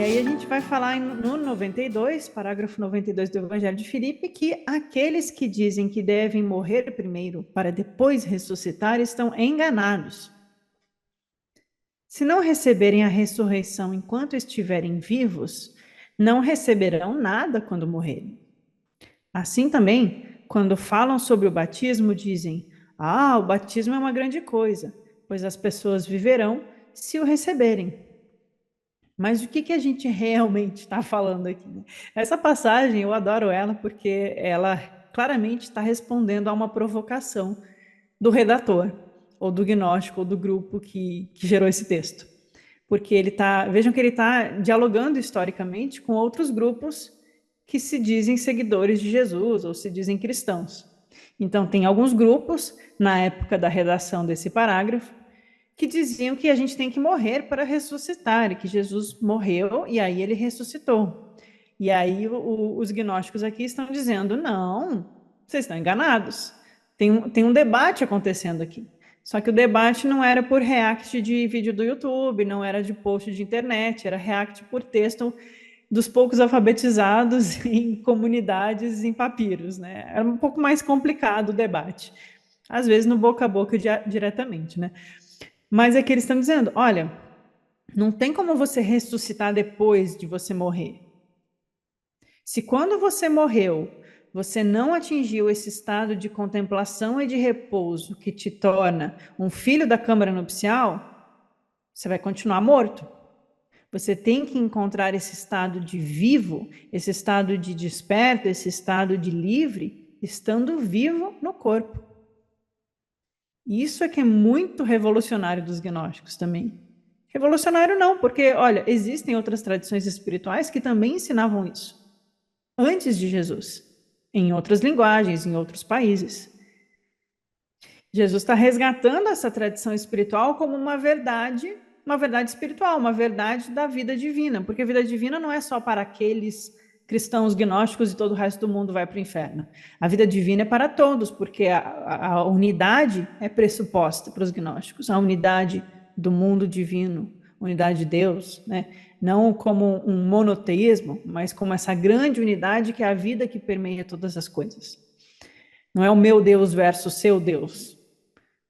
aí a gente vai falar no 92, parágrafo 92 do Evangelho de Filipe, que aqueles que dizem que devem morrer primeiro para depois ressuscitar estão enganados. Se não receberem a ressurreição enquanto estiverem vivos, não receberão nada quando morrerem. Assim também, quando falam sobre o batismo, dizem: o batismo é uma grande coisa, pois as pessoas viverão se o receberem. Mas o que a gente realmente está falando aqui, né? Essa passagem, eu adoro ela porque ela claramente está respondendo a uma provocação do redator, ou do gnóstico, ou do grupo que gerou esse texto. Porque vejam que ele está dialogando historicamente com outros grupos que se dizem seguidores de Jesus, ou se dizem cristãos. Então, tem alguns grupos, na época da redação desse parágrafo, que diziam que a gente tem que morrer para ressuscitar, e que Jesus morreu e aí ele ressuscitou. E aí os gnósticos aqui estão dizendo, não, vocês estão enganados. Tem um debate acontecendo aqui. Só que o debate não era por react de vídeo do YouTube, não era de post de internet, era react por texto dos poucos alfabetizados em comunidades em papiros, né? Era um pouco mais complicado o debate. Às vezes no boca a boca diretamente, né? Mas é que eles estão dizendo, olha, não tem como você ressuscitar depois de você morrer. Se quando você morreu, você não atingiu esse estado de contemplação e de repouso que te torna um filho da câmara nupcial, você vai continuar morto. Você tem que encontrar esse estado de vivo, esse estado de desperto, esse estado de livre, estando vivo no corpo. Isso é que é muito revolucionário dos gnósticos também. Revolucionário não, porque, olha, existem outras tradições espirituais que também ensinavam isso, antes de Jesus, em outras linguagens, em outros países. Jesus está resgatando essa tradição espiritual como uma verdade espiritual, uma verdade da vida divina, porque a vida divina não é só para aqueles cristãos gnósticos e todo o resto do mundo vai para o inferno. A vida divina é para todos, porque a unidade é pressuposta para os gnósticos, a unidade do mundo divino, unidade de Deus, né? Não como um monoteísmo, mas como essa grande unidade que é a vida que permeia todas as coisas. Não é o meu Deus versus seu Deus,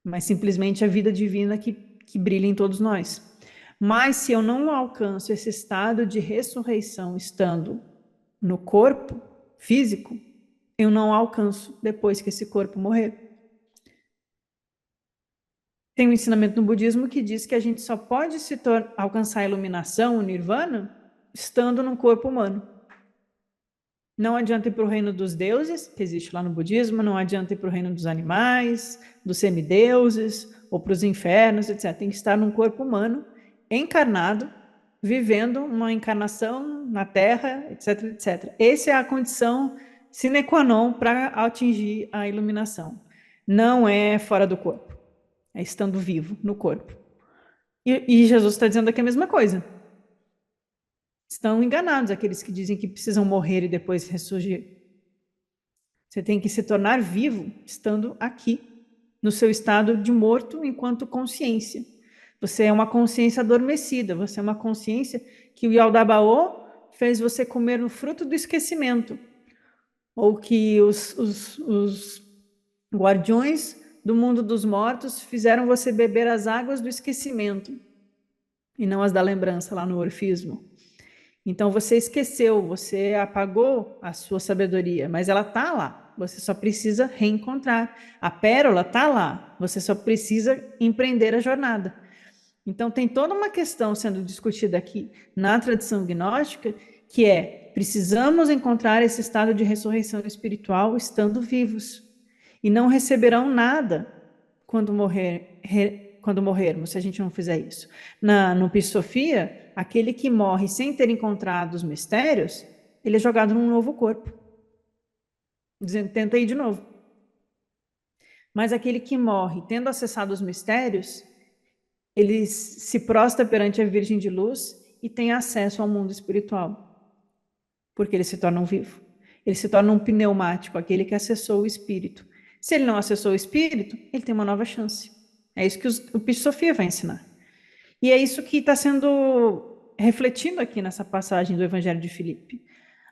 mas simplesmente a vida divina que brilha em todos nós. Mas se eu não alcanço esse estado de ressurreição estando no corpo físico, eu não alcanço depois que esse corpo morrer. Tem um ensinamento no budismo que diz que a gente só pode alcançar a iluminação, o nirvana, estando num corpo humano. Não adianta ir para o reino dos deuses, que existe lá no budismo, não adianta ir para o reino dos animais, dos semideuses, ou para os infernos, etc. Tem que estar num corpo humano, encarnado, vivendo uma encarnação na Terra, etc, etc. Essa é a condição sine qua non para atingir a iluminação. Não é fora do corpo, é estando vivo no corpo. E Jesus está dizendo aqui a mesma coisa. Estão enganados aqueles que dizem que precisam morrer e depois ressurgir. Você tem que se tornar vivo estando aqui, no seu estado de morto enquanto consciência. Você é uma consciência adormecida, você é uma consciência que o Yaldabaoth fez você comer no fruto do esquecimento, ou que os guardiões do mundo dos mortos fizeram você beber as águas do esquecimento, e não as da lembrança lá no orfismo. Então você esqueceu, você apagou a sua sabedoria, mas ela está lá. Você só precisa reencontrar. A pérola está lá. Você só precisa empreender a jornada. Então tem toda uma questão sendo discutida aqui na tradição gnóstica, que é: precisamos encontrar esse estado de ressurreição espiritual estando vivos. E não receberão nada quando morrermos, se a gente não fizer isso. No Pisofia, aquele que morre sem ter encontrado os mistérios, ele é jogado num novo corpo. Dizendo, tenta aí de novo. Mas aquele que morre tendo acessado os mistérios, ele se prostra perante a Virgem de Luz e tem acesso ao mundo espiritual. Porque ele se torna um vivo. Ele se torna um pneumático, aquele que acessou o espírito. Se ele não acessou o espírito, ele tem uma nova chance. É isso que o Pisofia vai ensinar. E é isso que está sendo refletindo aqui nessa passagem do Evangelho de Filipe.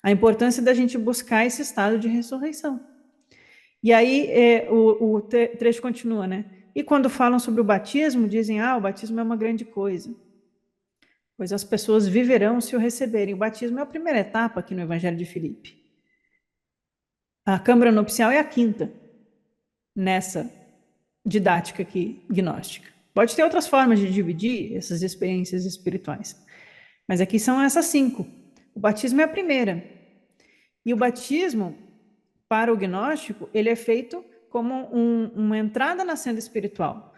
A importância da gente buscar esse estado de ressurreição. E aí o trecho continua, né? E quando falam sobre o batismo, dizem, o batismo é uma grande coisa, pois as pessoas viverão se o receberem. O batismo é a primeira etapa aqui no Evangelho de Filipe. A câmara nupcial é a quinta nessa didática aqui gnóstica. Pode ter outras formas de dividir essas experiências espirituais, mas aqui são essas 5. O batismo é a primeira. E o batismo, para o gnóstico, ele é feito como uma entrada na senda espiritual,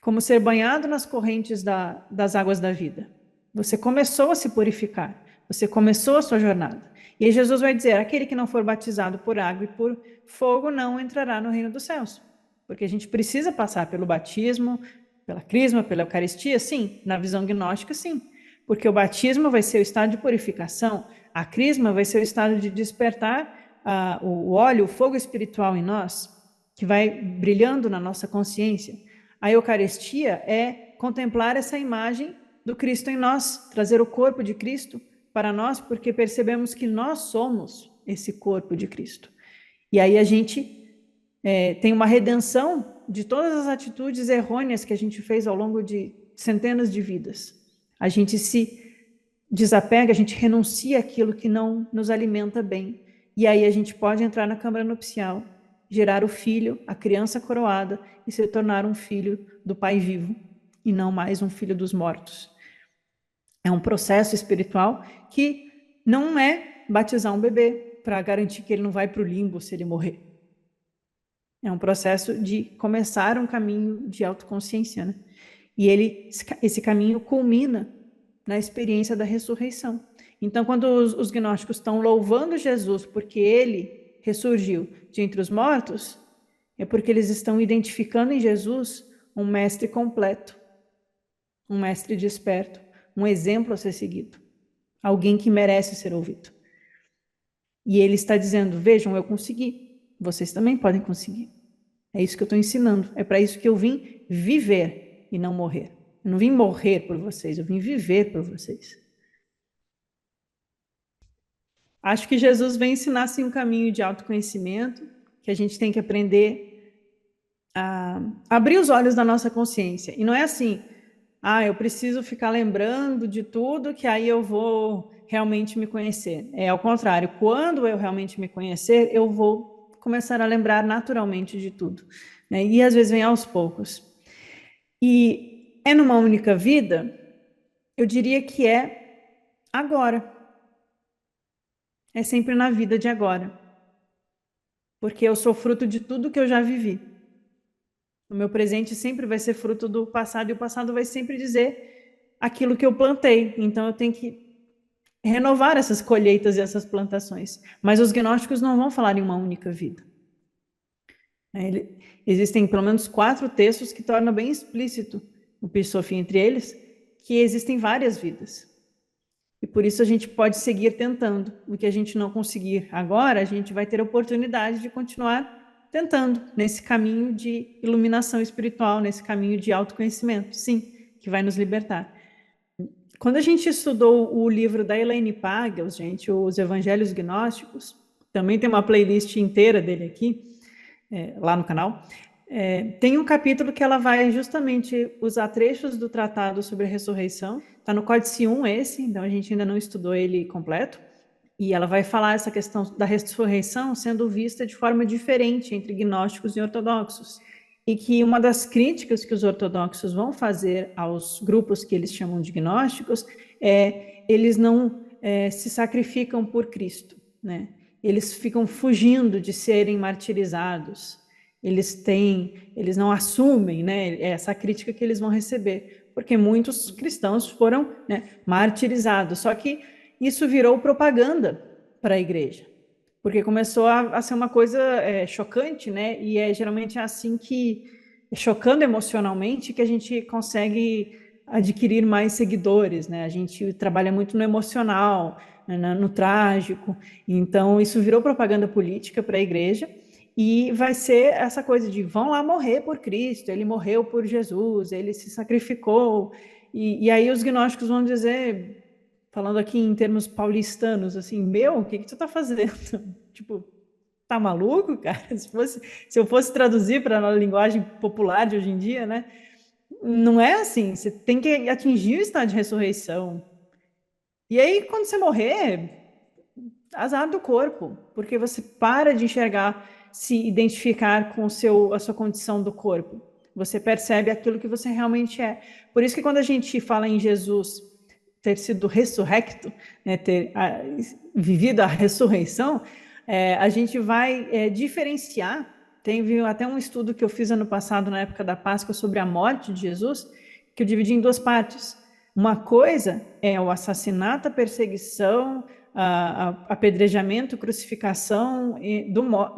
como ser banhado nas correntes das águas da vida. Você começou a se purificar, você começou a sua jornada. E aí Jesus vai dizer, aquele que não for batizado por água e por fogo não entrará no reino dos céus. Porque a gente precisa passar pelo batismo, pela crisma, pela Eucaristia, sim. Na visão gnóstica, sim. Porque o batismo vai ser o estado de purificação, a crisma vai ser o estado de despertar o óleo, o fogo espiritual em nós, que vai brilhando na nossa consciência. A Eucaristia é contemplar essa imagem do Cristo em nós, trazer o corpo de Cristo para nós, porque percebemos que nós somos esse corpo de Cristo. E aí a gente tem uma redenção de todas as atitudes errôneas que a gente fez ao longo de centenas de vidas. A gente se desapega, a gente renuncia àquilo que não nos alimenta bem. E aí a gente pode entrar na câmara nupcial, gerar o filho, a criança coroada, e se tornar um filho do Pai vivo, e não mais um filho dos mortos. É um processo espiritual que não é batizar um bebê para garantir que ele não vai para o limbo se ele morrer. É um processo de começar um caminho de autoconsciência, né? E esse caminho culmina na experiência da ressurreição. Então, quando os gnósticos estão louvando Jesus porque ele ressurgiu de entre os mortos, é porque eles estão identificando em Jesus um mestre completo, um mestre desperto, um exemplo a ser seguido, alguém que merece ser ouvido. E ele está dizendo, vejam, eu consegui, vocês também podem conseguir. É isso que eu estou ensinando, é para isso que eu vim viver e não morrer. Eu não vim morrer por vocês, eu vim viver por vocês. Acho que Jesus vem ensinar assim, um caminho de autoconhecimento, que a gente tem que aprender a abrir os olhos da nossa consciência. E não é assim, eu preciso ficar lembrando de tudo que aí eu vou realmente me conhecer. É ao contrário, quando eu realmente me conhecer, eu vou começar a lembrar naturalmente de tudo, né? E às vezes vem aos poucos. E é numa única vida, eu diria que é agora. É sempre na vida de agora. Porque eu sou fruto de tudo que eu já vivi. O meu presente sempre vai ser fruto do passado, e o passado vai sempre dizer aquilo que eu plantei. Então eu tenho que renovar essas colheitas e essas plantações. Mas os gnósticos não vão falar em uma única vida. Existem pelo menos 4 textos que tornam bem explícito, o Pissofi entre eles, que existem várias vidas. E por isso a gente pode seguir tentando. O que a gente não conseguir agora, a gente vai ter a oportunidade de continuar tentando nesse caminho de iluminação espiritual, nesse caminho de autoconhecimento, sim, que vai nos libertar. Quando a gente estudou o livro da Elaine Pagels, gente, os Evangelhos Gnósticos, também tem uma playlist inteira dele aqui, lá no canal, tem um capítulo que ela vai justamente usar trechos do Tratado sobre a Ressurreição. Está no Códice 1 esse, então a gente ainda não estudou ele completo. E ela vai falar essa questão da ressurreição sendo vista de forma diferente entre gnósticos e ortodoxos. E que uma das críticas que os ortodoxos vão fazer aos grupos que eles chamam de gnósticos é eles não se sacrificam por Cristo, né? Eles ficam fugindo de serem martirizados. Eles não assumem, né, essa crítica que eles vão receber, porque muitos cristãos foram, né, martirizados. Só que isso virou propaganda para a igreja, porque começou a ser uma coisa chocante, né? E geralmente é assim que, chocando emocionalmente, que a gente consegue adquirir mais seguidores, né? A gente trabalha muito no emocional, né, no trágico. Então, isso virou propaganda política para a igreja. E vai ser essa coisa de vão lá morrer por Cristo, ele morreu por Jesus, ele se sacrificou. E aí os gnósticos vão dizer, falando aqui em termos paulistanos, assim, o que tu tá fazendo? Tipo, tá maluco, cara? Se eu fosse traduzir para a linguagem popular de hoje em dia, né? Não é assim, você tem que atingir o estado de ressurreição. E aí, quando você morrer, azar do corpo, porque você para de enxergar, se identificar com a sua condição do corpo. Você percebe aquilo que você realmente é. Por isso que quando a gente fala em Jesus ter sido ressurrecto, né, ter vivido a ressurreição, a gente vai diferenciar. Teve até um estudo que eu fiz ano passado, na época da Páscoa, sobre a morte de Jesus, que eu dividi em duas partes. Uma coisa é o assassinato, a perseguição, apedrejamento, crucificação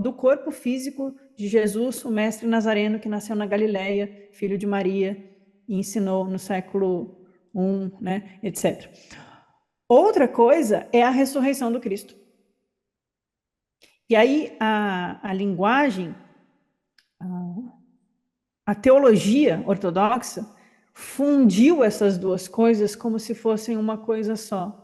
do corpo físico de Jesus, o mestre nazareno que nasceu na Galileia, filho de Maria, e ensinou no século I, né, etc. Outra coisa é a ressurreição do Cristo. E aí a linguagem, a teologia ortodoxa fundiu essas duas coisas como se fossem uma coisa só.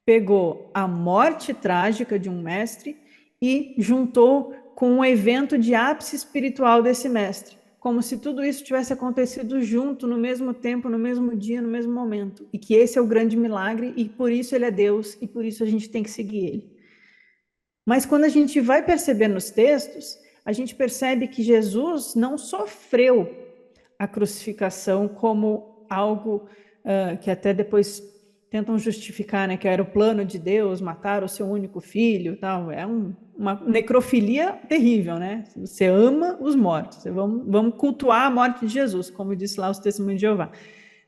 Pegou a morte trágica de um mestre e juntou com o evento de ápice espiritual desse mestre, como se tudo isso tivesse acontecido junto, no mesmo tempo, no mesmo dia, no mesmo momento, e que esse é o grande milagre, e por isso ele é Deus, e por isso a gente tem que seguir ele. Mas quando a gente vai perceber nos textos, a gente percebe que Jesus não sofreu a crucificação como algo que até depois tentam justificar, né, que era o plano de Deus matar o seu único filho, tal. É uma necrofilia terrível, né? Você ama os mortos, vamos cultuar a morte de Jesus, como disse lá os Testemunhos de Jeová.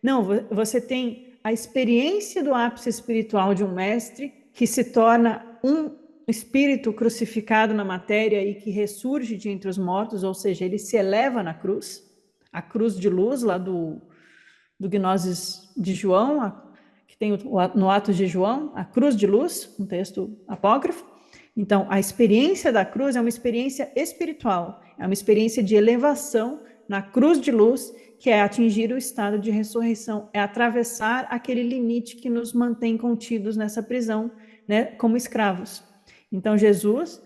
Não, você tem a experiência do ápice espiritual de um mestre que se torna um espírito crucificado na matéria e que ressurge de entre os mortos, ou seja, ele se eleva na cruz, a cruz de luz lá do Gnoses de João, que tem no Atos de João, a cruz de luz, um texto apócrifo. Então, a experiência da cruz é uma experiência espiritual, é uma experiência de elevação na cruz de luz, que é atingir o estado de ressurreição, é atravessar aquele limite que nos mantém contidos nessa prisão, né, como escravos. Então, Jesus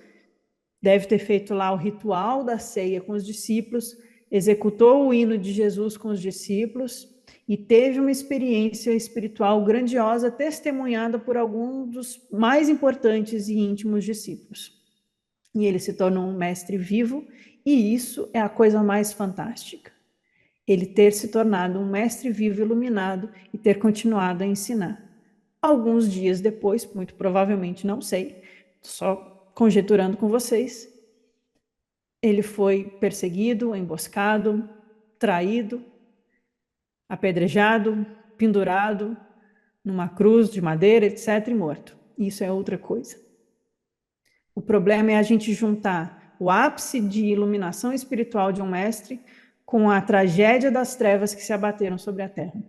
deve ter feito lá o ritual da ceia com os discípulos, executou o hino de Jesus com os discípulos e teve uma experiência espiritual grandiosa, testemunhada por alguns dos mais importantes e íntimos discípulos. E ele se tornou um mestre vivo, e isso é a coisa mais fantástica. Ele ter se tornado um mestre vivo iluminado e ter continuado a ensinar. Alguns dias depois, muito provavelmente, não sei, só conjeturando com vocês, ele foi perseguido, emboscado, traído, apedrejado, pendurado numa cruz de madeira, etc., e morto. Isso é outra coisa. O problema é a gente juntar o ápice de iluminação espiritual de um mestre com a tragédia das trevas que se abateram sobre a terra.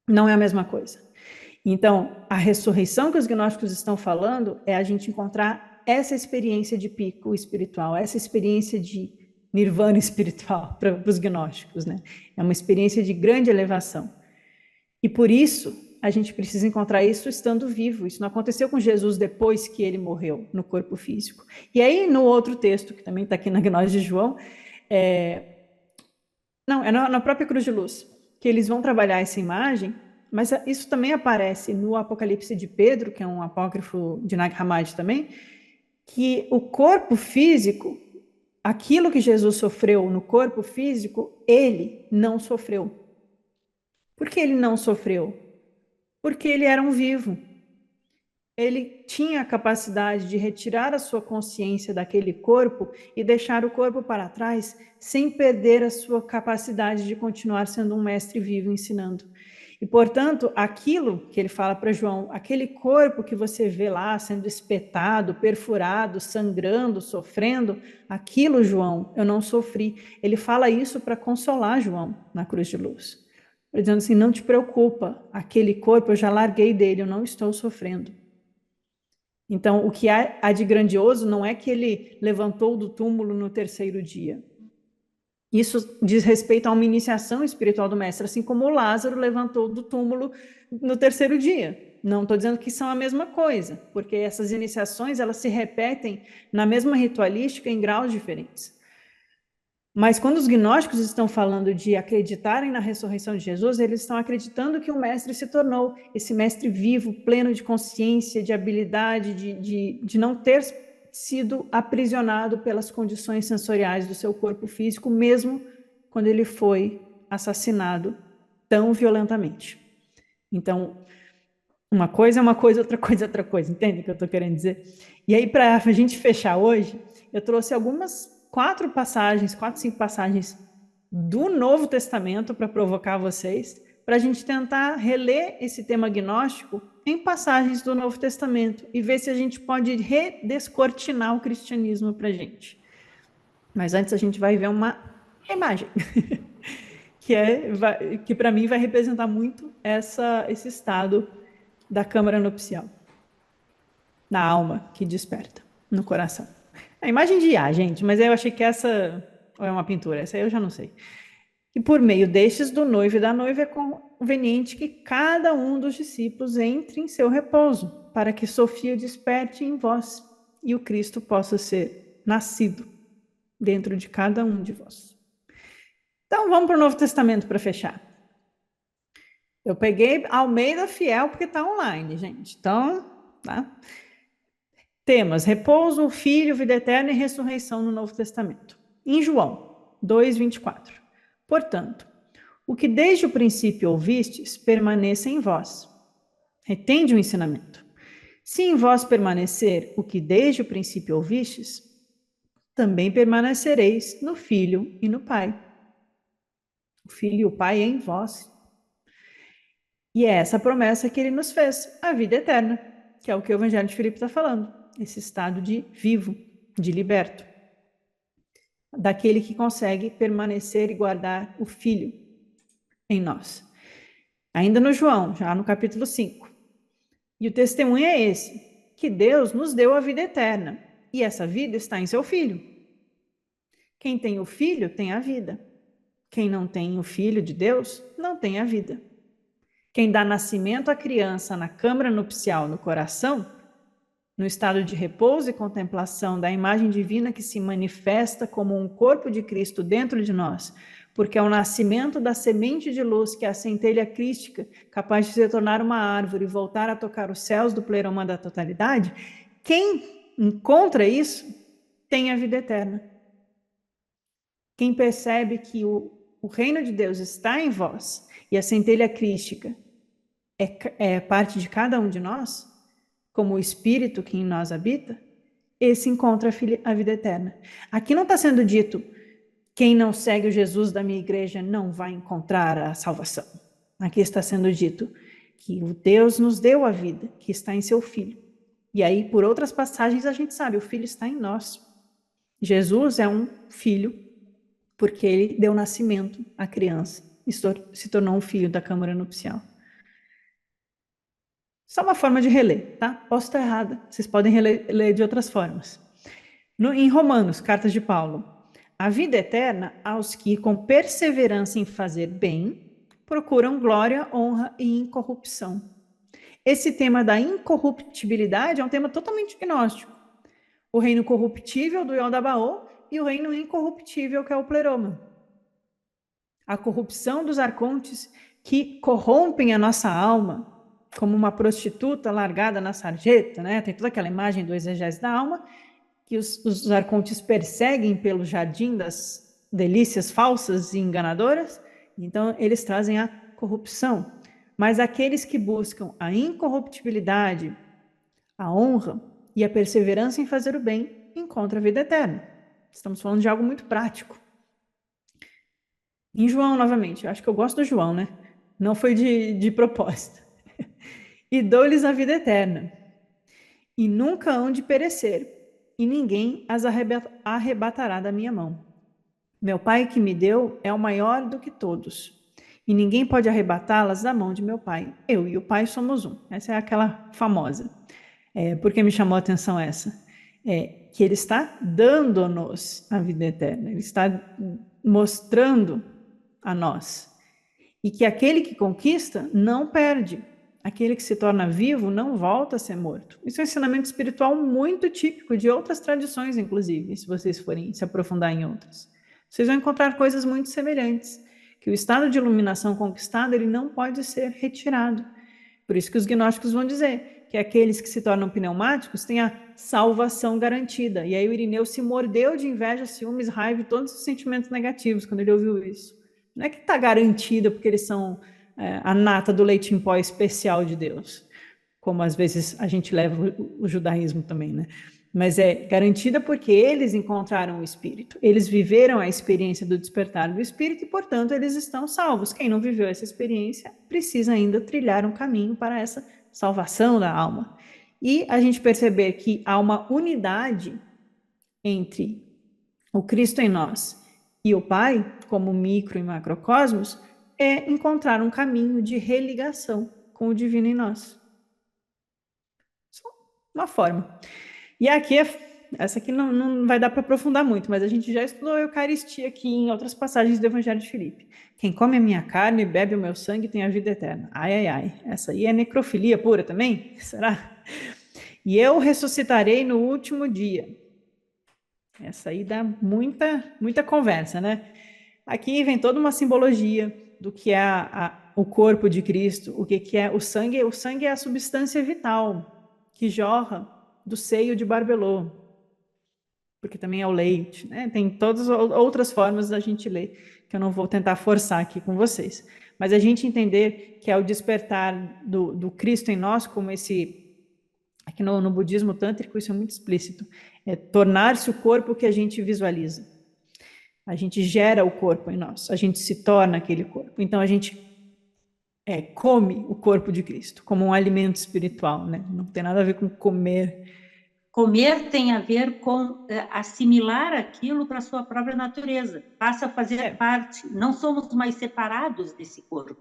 Não é a mesma coisa. Então, a ressurreição que os gnósticos estão falando é a gente encontrar essa experiência de pico espiritual, essa experiência de nirvana espiritual para os gnósticos, né? É uma experiência de grande elevação. E por isso, a gente precisa encontrar isso estando vivo. Isso não aconteceu com Jesus depois que ele morreu no corpo físico. E aí, no outro texto, que também está aqui na Gnose de João, não, é na própria cruz de luz, que eles vão trabalhar essa imagem, mas isso também aparece no Apocalipse de Pedro, que é um apócrifo de Nag Hammadi também, que o corpo físico, aquilo que Jesus sofreu no corpo físico, ele não sofreu. Por que ele não sofreu? Porque ele era um vivo. Ele tinha a capacidade de retirar a sua consciência daquele corpo e deixar o corpo para trás, sem perder a sua capacidade de continuar sendo um mestre vivo ensinando. E, portanto, aquilo que ele fala para João, aquele corpo que você vê lá sendo espetado, perfurado, sangrando, sofrendo, aquilo, João, eu não sofri. Ele fala isso para consolar João na cruz de luz. Dizendo assim, não te preocupa, aquele corpo eu já larguei dele, eu não estou sofrendo. Então, o que há de grandioso não é que ele levantou do túmulo no terceiro dia. Isso diz respeito a uma iniciação espiritual do mestre, assim como o Lázaro levantou do túmulo no terceiro dia. Não estou dizendo que são a mesma coisa, porque essas iniciações elas se repetem na mesma ritualística em graus diferentes. Mas quando os gnósticos estão falando de acreditarem na ressurreição de Jesus, eles estão acreditando que o mestre se tornou esse mestre vivo, pleno de consciência, de habilidade, de não ter sido aprisionado pelas condições sensoriais do seu corpo físico, mesmo quando ele foi assassinado tão violentamente. Então, uma coisa é uma coisa, outra coisa é outra coisa, entende o que eu estou querendo dizer? E aí, para a gente fechar hoje, eu trouxe algumas 4, 5 passagens do Novo Testamento para provocar vocês, para a gente tentar reler esse tema gnóstico em passagens do Novo Testamento e ver se a gente pode redescortinar o cristianismo para a gente. Mas antes a gente vai ver uma imagem que para mim vai representar muito esse estado da câmara nupcial, na alma que desperta, no coração. A imagem de A, gente, mas eu achei que essa ou é uma pintura, essa aí eu já não sei. E por meio destes do noivo e da noiva é conveniente que cada um dos discípulos entre em seu repouso, para que Sofia desperte em vós e o Cristo possa ser nascido dentro de cada um de vós. Então vamos para o Novo Testamento para fechar. Eu peguei Almeida Fiel porque está online, gente. Então, tá? Temas: repouso, filho, vida eterna e ressurreição no Novo Testamento. Em João 2:24. Portanto, o que desde o princípio ouvistes, permaneça em vós. Retende o ensinamento. Se em vós permanecer o que desde o princípio ouvistes, também permanecereis no Filho e no Pai. O Filho e o Pai em vós. E é essa promessa que ele nos fez, a vida eterna, que é o que o Evangelho de Filipe está falando, esse estado de vivo, de liberto, daquele que consegue permanecer e guardar o Filho em nós. Ainda no João, já no capítulo 5. E o testemunho é esse, que Deus nos deu a vida eterna, e essa vida está em seu Filho. Quem tem o Filho tem a vida. Quem não tem o Filho de Deus, não tem a vida. Quem dá nascimento à criança na câmara nupcial no coração, no estado de repouso e contemplação da imagem divina que se manifesta como um corpo de Cristo dentro de nós, porque é o nascimento da semente de luz que é a centelha crística, capaz de se tornar uma árvore e voltar a tocar os céus do pleroma da totalidade, quem encontra isso tem a vida eterna. Quem percebe que o reino de Deus está em vós e a centelha crística é parte de cada um de nós, como o Espírito que em nós habita, esse encontra a vida eterna. Aqui não está sendo dito, quem não segue o Jesus da minha igreja não vai encontrar a salvação. Aqui está sendo dito que o Deus nos deu a vida, que está em seu Filho. E aí, por outras passagens, a gente sabe, o Filho está em nós. Jesus é um filho, porque ele deu nascimento à criança e se tornou um filho da câmara nupcial. Só uma forma de reler, tá? Posso estar errada, vocês podem ler de outras formas. Em Romanos, cartas de Paulo, a vida eterna aos que, com perseverança em fazer bem, procuram glória, honra e incorrupção. Esse tema da incorruptibilidade é um tema totalmente gnóstico. O reino corruptível do Yaldabaoth e o reino incorruptível que é o pleroma. A corrupção dos arcontes que corrompem a nossa alma, como uma prostituta largada na sarjeta, né? Tem toda aquela imagem do exegese da alma, que os arcontes perseguem pelo jardim das delícias falsas e enganadoras, então eles trazem a corrupção. Mas aqueles que buscam a incorruptibilidade, a honra e a perseverança em fazer o bem, encontram a vida eterna. Estamos falando de algo muito prático. Em João, novamente, eu acho que eu gosto do João, né? Não foi de propósito. E dou-lhes a vida eterna, e nunca hão de perecer, e ninguém as arrebatará da minha mão. Meu Pai que me deu é o maior do que todos, e ninguém pode arrebatá-las da mão de meu Pai. Eu e o Pai somos um. Essa é aquela famosa. Por que me chamou a atenção essa? que ele está dando-nos a vida eterna, ele está mostrando a nós. E que aquele que conquista não perde, aquele que se torna vivo não volta a ser morto. Isso é um ensinamento espiritual muito típico de outras tradições, inclusive, se vocês forem se aprofundar em outras. Vocês vão encontrar coisas muito semelhantes, que o estado de iluminação conquistado ele não pode ser retirado. Por isso que os gnósticos vão dizer que aqueles que se tornam pneumáticos têm a salvação garantida. E aí o Irineu se mordeu de inveja, ciúmes, raiva e todos os sentimentos negativos quando ele ouviu isso. Não é que está garantida porque eles são a nata do leite em pó especial de Deus, como às vezes a gente leva o judaísmo também, né? Mas é garantida porque eles encontraram o Espírito, eles viveram a experiência do despertar do Espírito e, portanto, eles estão salvos. Quem não viveu essa experiência precisa ainda trilhar um caminho para essa salvação da alma. E a gente perceber que há uma unidade entre o Cristo em nós e o Pai, como micro e macrocosmos, é encontrar um caminho de religação com o divino em nós. Só uma forma. E aqui, essa aqui não vai dar para aprofundar muito, mas a gente já estudou a Eucaristia aqui em outras passagens do Evangelho de Filipe. Quem come a minha carne e bebe o meu sangue tem a vida eterna. Ai, ai, ai. Essa aí é necrofilia pura também? Será? E eu ressuscitarei no último dia. Essa aí dá muita conversa, né? Aqui vem toda uma simbologia do que é o corpo de Cristo, o que é o sangue. O sangue é a substância vital que jorra do seio de Barbelô, porque também é o leite, né? Tem todas outras formas da gente ler, que eu não vou tentar forçar aqui com vocês. Mas a gente entender que é o despertar do Cristo em nós, como esse... Aqui no budismo tântrico isso é muito explícito. É tornar-se o corpo que a gente visualiza. A gente gera o corpo em nós, a gente se torna aquele corpo. Então a gente come o corpo de Cristo como um alimento espiritual, né? Não tem nada a ver com comer. Comer tem a ver com assimilar aquilo para a sua própria natureza. Passa a fazer parte. Não somos mais separados desse corpo.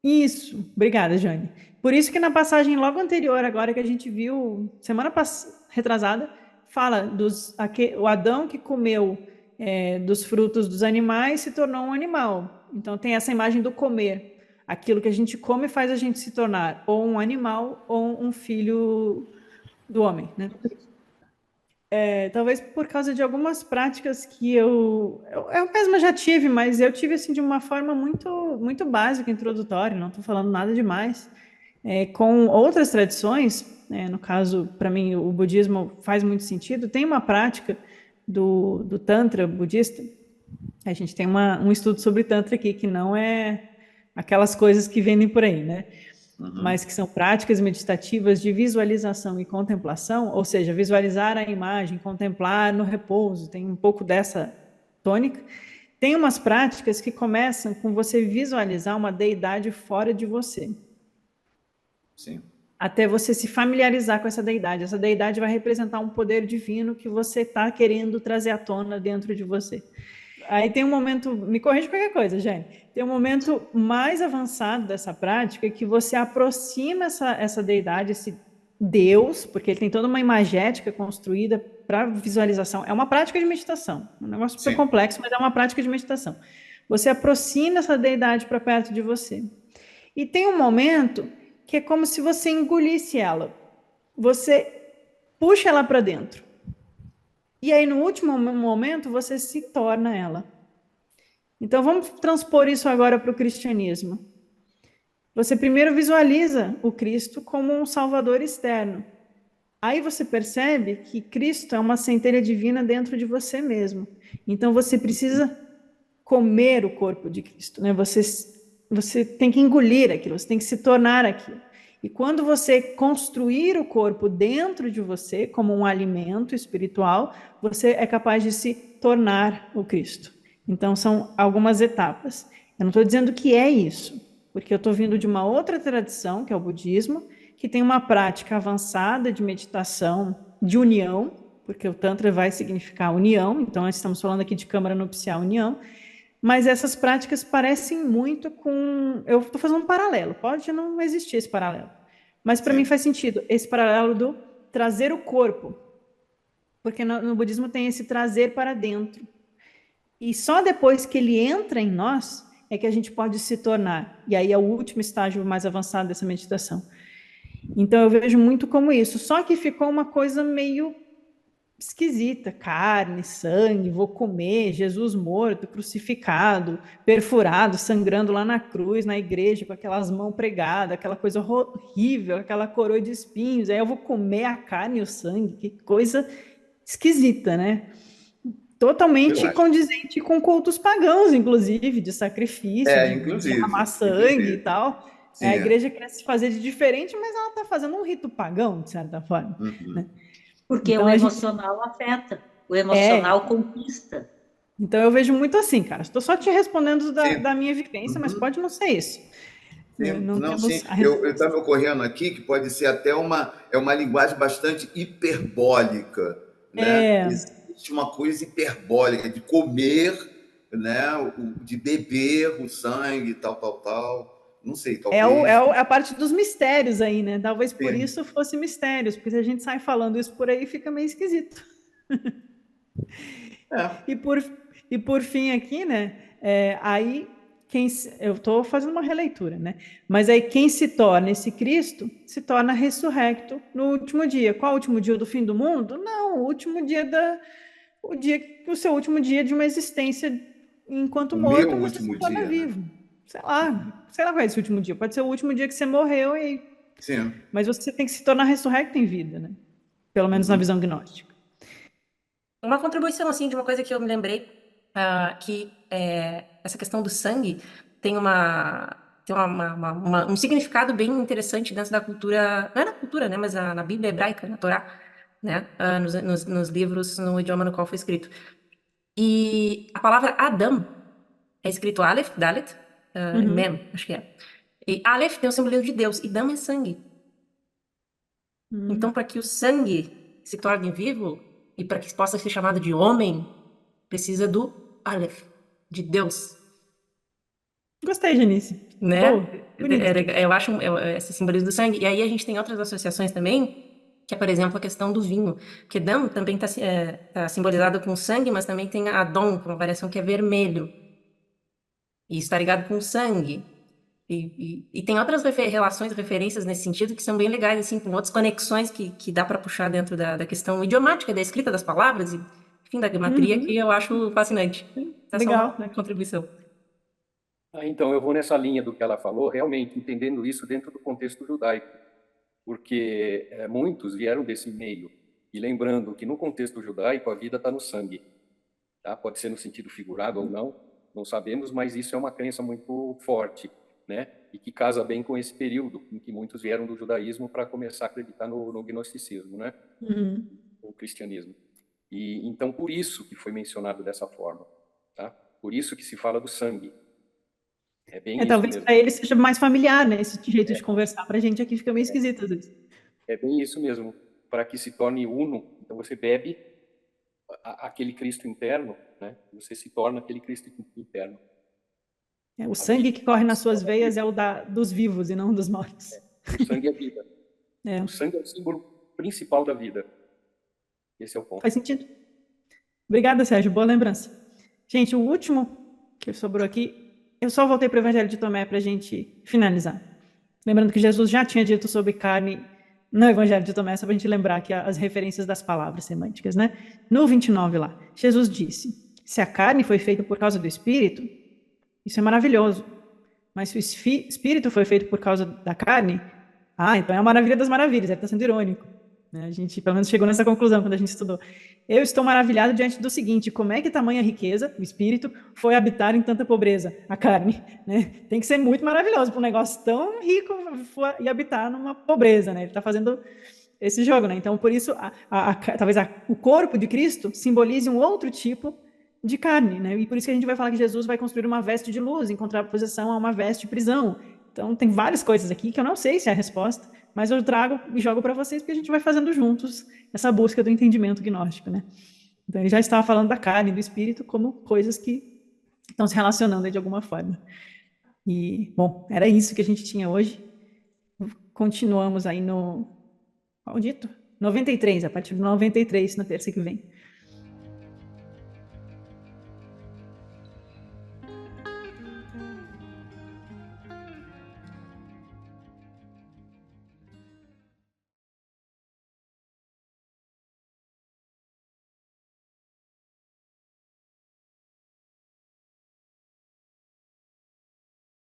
Isso, obrigada, Jane. Por isso que na passagem logo anterior, agora que a gente viu, semana retrasada, fala o Adão que comeu dos frutos dos animais se tornou um animal. Então tem essa imagem do comer. Aquilo que a gente come faz a gente se tornar ou um animal ou um filho do homem, né? Talvez por causa de algumas práticas que eu mesma já tive, mas eu tive assim de uma forma muito básica, introdutória, não estou falando nada demais. Com outras tradições, no caso, para mim, o budismo faz muito sentido. Tem uma prática do Tantra budista, a gente tem um estudo sobre Tantra aqui, que não é aquelas coisas que vendem por aí, né? Mas que são práticas meditativas de visualização e contemplação, ou seja, visualizar a imagem, contemplar no repouso, tem um pouco dessa tônica. Tem umas práticas que começam com você visualizar uma deidade fora de você. Sim. Até você se familiarizar com essa deidade. Essa deidade vai representar um poder divino que você está querendo trazer à tona dentro de você. Aí tem um momento, me corrija qualquer coisa, gente. Tem um momento mais avançado dessa prática que você aproxima essa deidade, esse Deus, porque ele tem toda uma imagética construída para visualização. É uma prática de meditação, um negócio super complexo, mas é uma prática de meditação. Você aproxima essa deidade para perto de você. E tem um momento que é como se você engolisse ela. Você puxa ela para dentro. E aí, no último momento, você se torna ela. Então, vamos transpor isso agora para o cristianismo. Você primeiro visualiza o Cristo como um salvador externo. Aí você percebe que Cristo é uma centelha divina dentro de você mesmo. Então, você precisa comer o corpo de Cristo, né? Você tem que engolir aquilo, você tem que se tornar aquilo. E quando você construir o corpo dentro de você, como um alimento espiritual, você é capaz de se tornar o Cristo. Então, são algumas etapas. Eu não estou dizendo que é isso, porque eu estou vindo de uma outra tradição, que é o budismo, que tem uma prática avançada de meditação, de união, porque o Tantra vai significar união, então nós estamos falando aqui de câmara nupcial, união, mas essas práticas parecem muito com... Eu estou fazendo um paralelo, pode não existir esse paralelo, mas para mim faz sentido, esse paralelo do trazer o corpo porque no budismo tem esse trazer para dentro. E só depois que ele entra em nós é que a gente pode se tornar. E aí é o último estágio mais avançado dessa meditação. Então eu vejo muito como isso. Só que ficou uma coisa meio esquisita, carne, sangue, vou comer, Jesus morto, crucificado, perfurado, sangrando lá na cruz, na igreja, com aquelas mãos pregadas, aquela coisa horrível, aquela coroa de espinhos, aí eu vou comer a carne e o sangue, que coisa esquisita, né? Totalmente condizente com cultos pagãos, inclusive, de sacrifício, de derramar sangue e tal. Sim, a igreja quer se fazer de diferente, mas ela está fazendo um rito pagão, de certa forma. Né? Porque então, o emocional afeta, o emocional conquista. Então eu vejo muito assim, cara. Estou só te respondendo da minha vivência, mas pode não ser isso. Sim. Eu estava me ocorrendo aqui que pode ser até uma linguagem bastante hiperbólica, né? Existe uma coisa hiperbólica de comer, né? De beber o sangue, tal. Não sei, talvez. É a parte dos mistérios aí, né? Talvez por isso fosse mistérios, porque se a gente sai falando isso por aí, fica meio esquisito. E por fim aqui, né? Aí eu estou fazendo uma releitura, né? Mas aí quem se torna esse Cristo se torna ressurrecto no último dia. Qual o último dia do fim do mundo? Não, o último dia o seu último dia de uma existência enquanto morto, você se torna vivo. Sei lá qual é esse último dia. Pode ser o último dia que você morreu e... Sim. Mas você tem que se tornar ressurrecto em vida, né? Pelo menos na visão gnóstica. Uma contribuição, assim, de uma coisa que eu me lembrei, que essa questão do sangue tem um significado bem interessante dentro da cultura, não é na cultura, né, mas na Bíblia hebraica, na Torá, né, nos livros, no idioma no qual foi escrito. E a palavra Adam é escrito Aleph, Dalet, Mem, acho que é. E Aleph tem o simbolismo de Deus, e Dam é sangue. Então, para que o sangue se torne vivo, e para que possa ser chamado de homem, precisa do Aleph, de Deus. Gostei, Janice. Né? Eu acho esse simbolismo do sangue. E aí a gente tem outras associações também, que é, por exemplo, a questão do vinho. Porque Dam também está simbolizado com sangue, mas também tem Adon, uma variação que é vermelho. E está ligado com sangue. E tem outras relações, referências nesse sentido que são bem legais, assim, com outras conexões que dá para puxar dentro da questão idiomática, da escrita das palavras, e, enfim, da gematria, que eu acho fascinante. Essa legal. É uma contribuição. Então, eu vou nessa linha do que ela falou, realmente entendendo isso dentro do contexto judaico, porque muitos vieram desse meio, e lembrando que no contexto judaico a vida está no sangue, tá? Pode ser no sentido figurado ou não sabemos, mas isso é uma crença muito forte, né? E que casa bem com esse período em que muitos vieram do judaísmo para começar a acreditar no gnosticismo, né? O cristianismo. E então por isso que foi mencionado dessa forma, tá? Por isso que se fala do sangue. É bem isso talvez para ele seja mais familiar, né? Esse jeito de conversar para a gente aqui fica meio esquisito às vezes. É bem isso mesmo. Para que se torne uno, então você bebe aquele Cristo interno, né? Você se torna aquele Cristo interno. O sangue que corre nas suas veias é o dos vivos e não dos mortos. O sangue é vida. O sangue é o símbolo principal da vida. Esse é o ponto. Faz sentido. Obrigada, Sérgio. Boa lembrança. Gente, o último que sobrou aqui, eu só voltei para o Evangelho de Tomé para a gente finalizar. Lembrando que Jesus já tinha dito sobre carne no Evangelho de Tomé, só para a gente lembrar aqui as referências das palavras semânticas, né? No 29 lá, Jesus disse, se a carne foi feita por causa do Espírito, isso é maravilhoso. Mas se o Espírito foi feito por causa da carne, então é a maravilha das maravilhas, ele está sendo irônico. A gente, pelo menos, chegou nessa conclusão quando a gente estudou. Eu estou maravilhado diante do seguinte, como é que tamanha riqueza, o Espírito, foi habitar em tanta pobreza, a carne, né? Tem que ser muito maravilhoso para um negócio tão rico e habitar numa pobreza, né? Ele está fazendo esse jogo, né? Então, por isso, talvez o corpo de Cristo simbolize um outro tipo de carne, né? E por isso que a gente vai falar que Jesus vai construir uma veste de luz em contraposição a uma veste de prisão. Então, tem várias coisas aqui que eu não sei se é a resposta, mas eu trago e jogo para vocês porque a gente vai fazendo juntos essa busca do entendimento gnóstico, né? Então, ele já estava falando da carne e do espírito como coisas que estão se relacionando de alguma forma. E, bom, era isso que a gente tinha hoje. Continuamos aí no... Qual dito? 93, a partir do 93, na terça que vem.